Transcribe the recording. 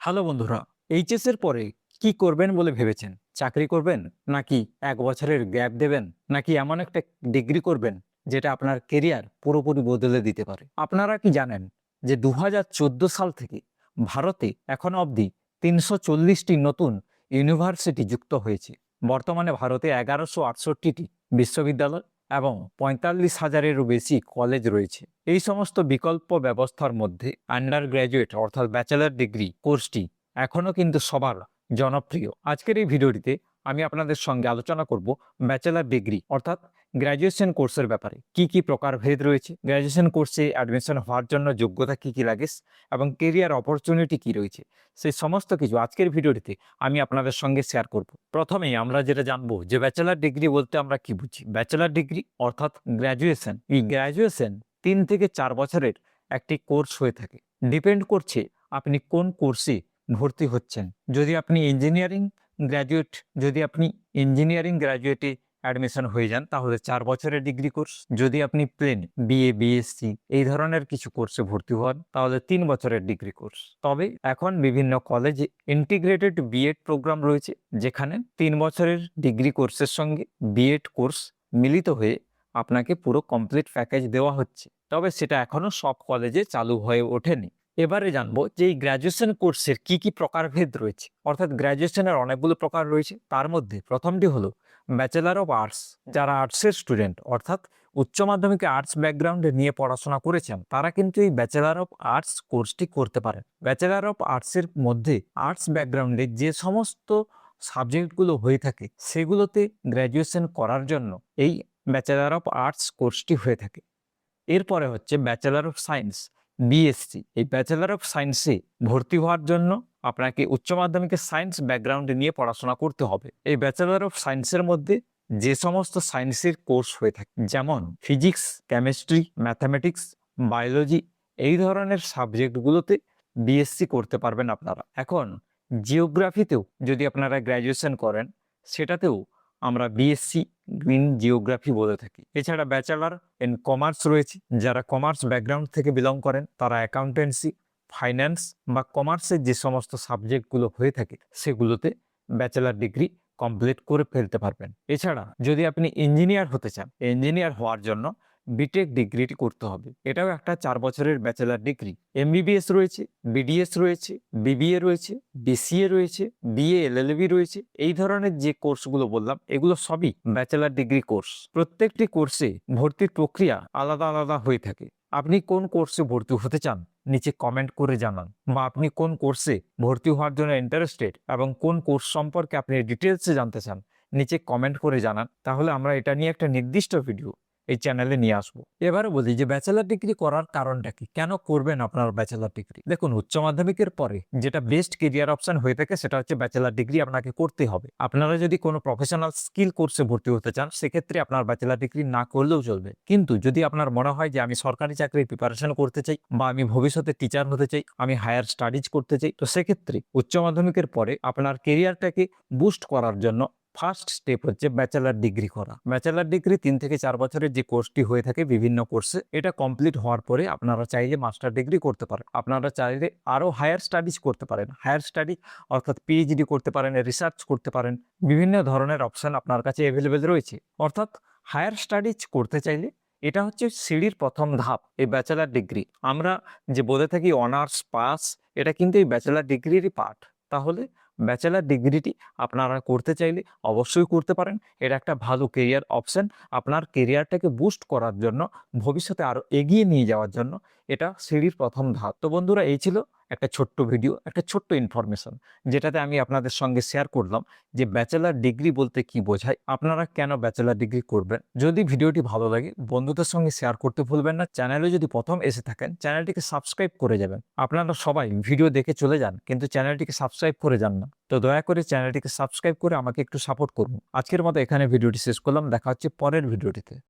Hello বন্ধুরা, HS এর পরে কি করবেন বলে ভেবেছেন? চাকরি করবেন, নাকি ১ বছরের গ্যাপ দেবেন, নাকি এমন একটা ডিগ্রি করবেন যেটা আপনার কেরিয়ার পুরোপুরি বদলে দিতে পারে? আপনারা কি জানেন যে ২০১৪ সাল থেকে ভারতে এখনো অবধি ৩৪০টি নতুন ইউনিভার্সিটি যুক্ত হয়েছে। বর্তমানে ভারতে ১১৬৮টি বিশ্ববিদ্যালয় এবং ৪৫,০০০-এরও বেশি কলেজ রয়েছে। এই সমস্ত বিকল্প ব্যবস্থার মধ্যে আন্ডার গ্র্যাজুয়েট অর্থাৎ ব্যাচেলর ডিগ্রি কোর্সটি এখনও কিন্তু সবার জনপ্রিয়। আজকের এই ভিডিওটিতে আমি আপনাদের সঙ্গে আলোচনা করব ব্যাচেলর ডিগ্রি অর্থাৎ গ্র্যাজুয়েশন কোর্সের ব্যাপারে। কি কি প্রকারভেদ রয়েছে, গ্র্যাজুয়েশন কোর্সে অ্যাডমিশন হওয়ার জন্য যোগ্যতা কি কি লাগে এবং কেরিয়ার অপরচুনিটি কি রয়েছে, সেই সমস্ত কিছু আজকের ভিডিওটিতে আমি আপনাদের সঙ্গে শেয়ার করব। প্রথমেই আমরা যেটা জানবো যে ব্যাচেলর ডিগ্রি বলতে আমরা কি বুঝি। ব্যাচেলর ডিগ্রি অর্থাৎ গ্র্যাজুয়েশন, এই গ্র্যাজুয়েশন ৩ থেকে ৪ বছরের একটি কোর্স হয়ে থাকে। ডিপেন্ড করছে আপনি কোন কোর্সে ভর্তি হচ্ছেন। যদি আপনি ইঞ্জিনিয়ারিং গ্র্যাজুয়েটে অ্যাডমিশন হয়ে যান তাহলে ৪ বছরের ডিগ্রি কোর্স। যদি আপনি প্লেন বিএ, বিএসসি এই ধরনের কিছু কোর্সে ভর্তি হন তাহলে ৩ বছরের ডিগ্রি কোর্স। তবে এখন বিভিন্ন কলেজে ইন্টিগ্রেটেড বিএড প্রোগ্রাম রয়েছে, যেখানে ৩ বছরের ডিগ্রি কোর্সের সঙ্গে বিএড কোর্স মিলিত হয়ে আপনাকে পুরো কমপ্লিট প্যাকেজ দেওয়া হচ্ছে। তবে সেটা এখনো সব কলেজে চালু হয়ে ওঠেনি। এবারে জানবো যে এই গ্র্যাজুয়েশন কোর্সের কি কি প্রকারভেদ রয়েছে। অর্থাৎ গ্র্যাজুয়েশনের অনেকগুলো প্রকার রয়েছে। তার মধ্যে প্রথমটি হলো ব্যাচেলার অফ আর্টস। যারা আর্টসের স্টুডেন্ট অর্থাৎ উচ্চ মাধ্যমিকে আর্টস ব্যাকগ্রাউন্ডে নিয়ে পড়াশোনা করেছেন তারা কিন্তু এই ব্যাচেলার অফ আর্টস কোর্সটি করতে পারেন। ব্যাচেলার অফ আর্টসের মধ্যে আর্টস ব্যাকগ্রাউন্ডে যে সমস্ত সাবজেক্টগুলো হয়ে থাকে সেগুলোতে গ্র্যাজুয়েশন করার জন্য এই ব্যাচেলার অফ আর্টস কোর্সটি হয়ে থাকে। এরপরে হচ্ছে ব্যাচেলার অফ সায়েন্স, বিএসসি। এই ব্যাচেলার অফ সায়েন্সে ভর্তি হওয়ার জন্য আপনাকে উচ্চ মাধ্যমিকে সায়েন্স ব্যাকগ্রাউন্ড নিয়ে পড়াশোনা করতে হবে। এই ব্যাচেলার অফ সায়েন্সের মধ্যে যে সমস্ত সায়েন্সের কোর্স হয়ে থাকে, যেমন ফিজিক্স, কেমিস্ট্রি, ম্যাথামেটিক্স, বায়োলজি, এই ধরনের সাবজেক্টগুলোতে বিএসসি করতে পারবেন আপনারা। এখন জিওগ্রাফিতেও যদি আপনারা গ্র্যাজুয়েশন করেন সেটাতেও আমরা বিএসসি গ্রিন জিওগ্রাফি বলে থাকি। এছাড়া ব্যাচেলার ইন কমার্স রয়েছে। যারা কমার্স ব্যাকগ্রাউন্ড থেকে বিলং করেন তারা অ্যাকাউন্টেন্সি, ফাইন্যান্স বা কমার্সের যে সমস্ত সাবজেক্টগুলো হয়ে থাকে সেগুলোতে ব্যাচেলার ডিগ্রি কমপ্লিট করে ফেলতে পারবেন। এছাড়া যদি আপনি ইঞ্জিনিয়ার হতে চান, ইঞ্জিনিয়ার হওয়ার জন্য বিটেক ডিগ্রিটি করতে হবে। এটাও একটা ৪ বছরের ব্যাচেলার ডিগ্রি। এমবিবিএস রয়েছে, বিডিএস রয়েছে, বিবিএ রয়েছে, বিসিএ রয়েছে, বিএ এলএলবি রয়েছে। এই ধরনের যে কোর্সগুলো বললাম এগুলো সবই ব্যাচেলার ডিগ্রি কোর্স। প্রত্যেকটি কোর্সে ভর্তির প্রক্রিয়া আলাদা আলাদা হয়ে থাকে। আপনি কোন কোর্সে ভর্তি হতে চান নিচে কমেন্ট করে জানান, বা আপনি কোন কোর্সে ভর্তি হওয়ার জন্য ইন্টারেস্টেড এবং কোন কোর্স সম্পর্কে আপনি ডিটেলসে জানতে চান নিচে কমেন্ট করে জানান। তাহলে আমরা এটা নিয়ে একটা নির্দিষ্ট ভিডিও এই চ্যানেলে নিয়ে আসবো। এবারে বলি যে ব্যাচেলার ডিগ্রি করার কারণটা কি, কেন করবেন আপনার ব্যাচেলার ডিগ্রি। দেখুন, উচ্চ মাধ্যমিকের পরে যেটা বেস্ট কেরিয়ার অপশন হয়ে থাকে সেটা হচ্ছে ব্যাচেলার ডিগ্রি আপনাকে করতে হবে। আপনারা যদি কোনো প্রফেশনাল স্কিল কোর্সে ভর্তি হতে চান সেক্ষেত্রে আপনার ব্যাচেলার ডিগ্রি না করলেও চলবে। কিন্তু যদি আপনার মনে হয় যে আমি সরকারি চাকরির প্রিপারেশন করতে চাই বা আমি ভবিষ্যতে টিচার হতে চাই, আমি হায়ার স্টাডিজ করতে চাই, তো সেক্ষেত্রে উচ্চ মাধ্যমিকের পরে আপনার কেরিয়ারটাকে বুস্ট করার জন্য ফার্স্ট স্টেপ হচ্ছে ব্যাচেলার ডিগ্রি করা। ব্যাচেলার ডিগ্রি ৩ থেকে ৪ বছরের যে কোর্সটি হয়ে থাকে বিভিন্ন কোর্সে, এটা কমপ্লিট হওয়ার পরে আপনারা চাইলে মাস্টার ডিগ্রি করতে পারেন। আপনারা চাইলে আরও হায়ার স্টাডিজ করতে পারেন। হায়ার স্টাডি অর্থাৎ পিএইচডি করতে পারেন, রিসার্চ করতে পারেন। বিভিন্ন ধরনের অপশন আপনার কাছে অ্যাভেলেবেল রয়েছে। অর্থাৎ হায়ার স্টাডিজ করতে চাইলে এটা হচ্ছে সিঁড়ির প্রথম ধাপ, এই ব্যাচেলার ডিগ্রি। আমরা যে বলে থাকি অনার্স পাস, এটা কিন্তু এই ব্যাচেলার ডিগ্রিরই পার্ট। তাহলে ব্যাচেলার ডিগ্রিটি আপনারা করতে চাইলে অবশ্যই করতে পারেন। এটা একটা ভালো কেরিয়ার অপশন। আপনার কেরিয়ারটাকে বুস্ট করার জন্য, ভবিষ্যতে আরও এগিয়ে নিয়ে যাওয়ার জন্য এটা সিঁড়ির প্রথম ধাপ। তো বন্ধুরা, এই ছিল একটা ছোট্ট ভিডিও, একটা ছোট্ট ইনফরমেশন, যেটাতে আমি আপনাদের সঙ্গে শেয়ার করলাম যে ব্যাচেলার ডিগ্রি বলতে কি বোঝায়, আপনারা কেন ব্যাচেলার ডিগ্রি করবেন। যদি ভিডিওটি ভালো লাগে বন্ধুদের সঙ্গে শেয়ার করতে ভুলবেন না। চ্যানেলে যদি প্রথম এসে থাকেন চ্যানেলটিকে সাবস্ক্রাইব করে যাবেন। আপনারা সবাই ভিডিও দেখে চলে যান কিন্তু চ্যানেলটিকে সাবস্ক্রাইব করে যান না। তো দয়া করে চ্যানেলটিকে সাবস্ক্রাইব করে আমাকে একটু সাপোর্ট করুন। আজকের মতো এখানে ভিডিওটি শেষ করলাম। দেখা হচ্ছে পরের ভিডিওটিতে।